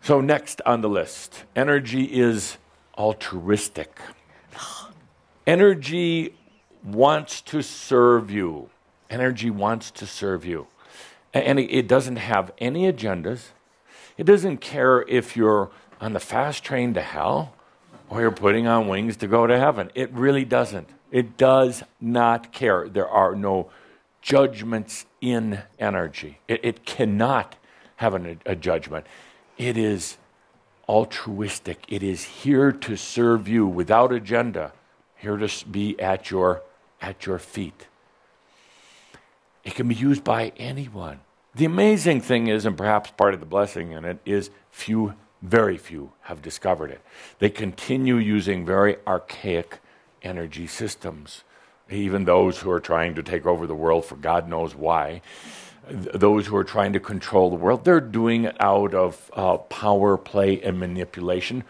So next on the list, energy is altruistic. Energy wants to serve you. Energy wants to serve you. And it doesn't have any agendas. It doesn't care if you're on the fast train to hell or you're putting on wings to go to heaven. It really doesn't. It does not care. There are no judgments in energy. It cannot have a judgment. It is altruistic. It is here to serve you without agenda, here to be at your feet. It can be used by anyone. The amazing thing is, and perhaps part of the blessing in it, is very few have discovered it. They continue using very archaic energy systems. Even those who are trying to take over the world for God knows why, those who are trying to control the world, they're doing it out of power play and manipulation.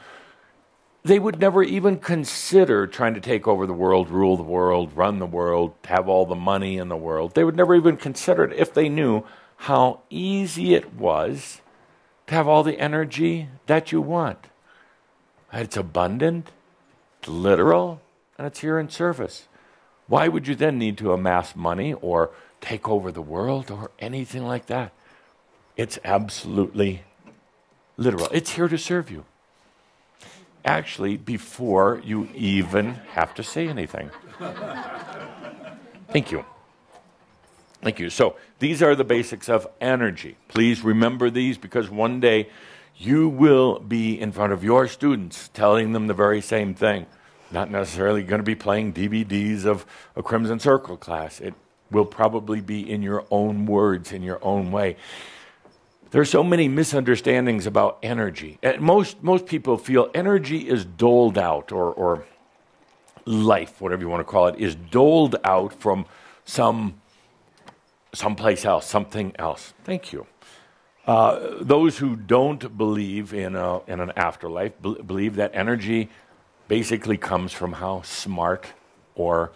They would never even consider trying to take over the world, rule the world, run the world, have all the money in the world. They would never even consider it if they knew how easy it was to have all the energy that you want. It's abundant, it's literal, and it's here in service. Why would you then need to amass money or take over the world or anything like that? It's absolutely literal. It's here to serve you. Actually, before you even have to say anything. Thank you. Thank you. So these are the basics of energy. Please remember these, because one day you will be in front of your students telling them the very same thing. Not necessarily going to be playing DVDs of a Crimson Circle class. It will probably be in your own words, in your own way. There are so many misunderstandings about energy. And most people feel energy is doled out, or life, whatever you want to call it, is doled out from someplace else, something else. Thank you. Those who don't believe in an afterlife believe that energy basically comes from how smart or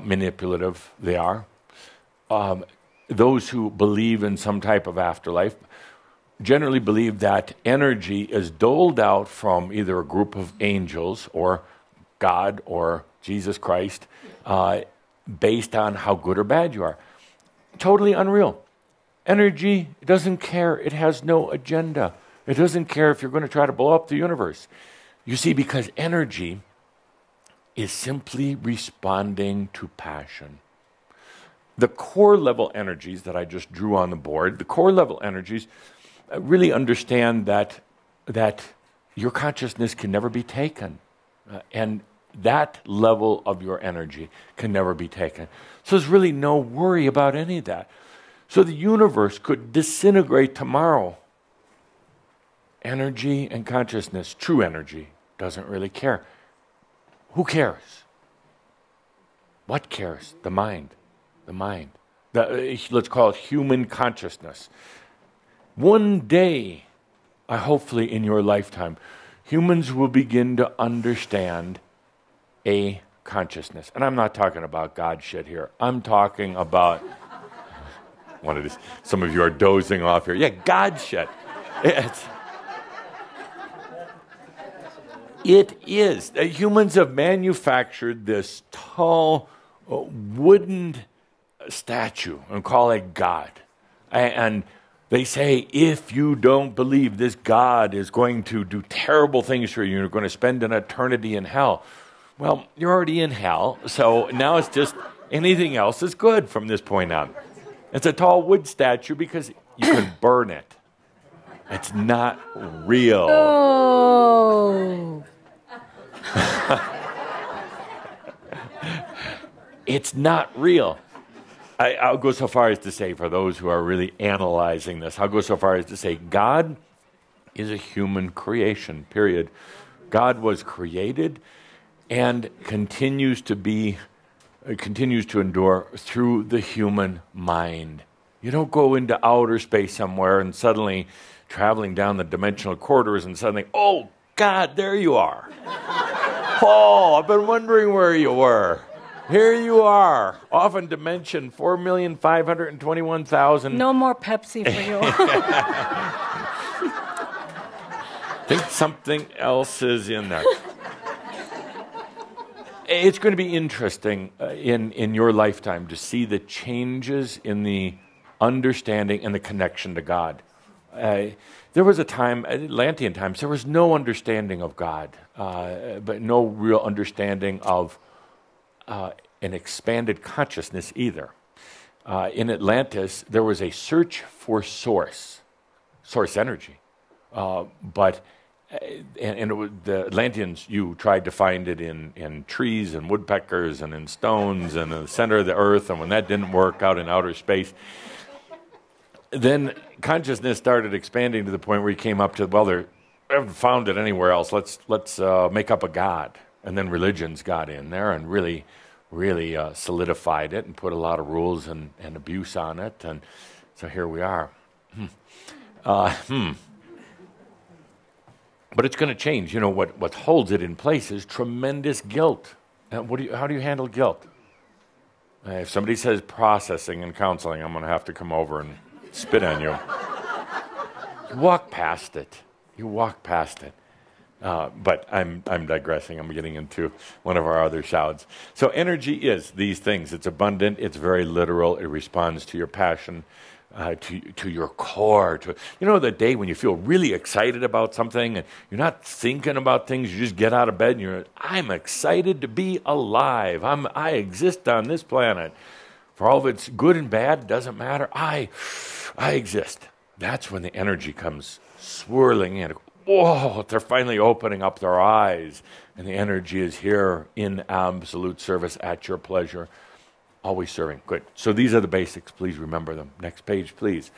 manipulative they are. Those who believe in some type of afterlife generally believe that energy is doled out from either a group of angels or God or Jesus Christ based on how good or bad you are. Totally unreal. Energy doesn't care. It has no agenda. It doesn't care if you're going to try to blow up the universe. You see, because energy is simply responding to passion. The core level energies that I just drew on the board, the core level energies really understand that your consciousness can never be taken. And that level of your energy can never be taken. So there's really no worry about any of that. So the universe could disintegrate tomorrow. Energy and consciousness, true energy, doesn't really care. Who cares? What cares? The mind. The mind. Let's call it human consciousness. One day, hopefully in your lifetime, humans will begin to understand a consciousness. And I'm not talking about God shit here. I'm talking about, some of you are dozing off here. Yeah, God shit. It is. Humans have manufactured this tall wooden statue and call it God. And they say, if you don't believe this God is going to do terrible things for you, you're going to spend an eternity in hell. Well, you're already in hell, so now it's just anything else is good from this point on. It's a tall wood statue because you can burn it. It's not real. Oh. It's not real. I'll go so far as to say, for those who are really analyzing this, I'll go so far as to say God is a human creation, period. God was created and continues to endure through the human mind. You don't go into outer space somewhere and suddenly traveling down the dimensional corridors and suddenly, oh, God, there you are. Oh, I've been wondering where you were. Here you are, off in dimension 4,521,000. No more Pepsi for you. think something else is in there. It's going to be interesting in your lifetime to see the changes in the understanding and the connection to God. There was a time, Atlantean times, there was no understanding of God, but no real understanding of an expanded consciousness either. In Atlantis, there was a search for source energy, but the Atlanteans, you tried to find it in trees and woodpeckers and in stones and in the center of the earth, and when that didn't work, out in outer space, then consciousness started expanding to the point where you came up to, well, I haven't found it anywhere else. Let's make up a god. And then religions got in there and really solidified it and put a lot of rules and abuse on it. And so here we are. But it's going to change. You know, what holds it in place is tremendous guilt. And how do you handle guilt? If somebody says processing and counseling, I'm going to have to come over and spit on you. You walk past it. But I'm digressing. I'm getting into one of our other shouds. So energy is these things. It's abundant. It's very literal. It responds to your passion, to your core. The day when you feel really excited about something and you're not thinking about things. You just get out of bed and I'm excited to be alive. I exist on this planet. For all of its good and bad, doesn't matter. I exist. That's when the energy comes swirling in. Whoa, they're finally opening up their eyes. And the energy is here in absolute service at your pleasure. Always serving. Good. So these are the basics. Please remember them. Next page, please.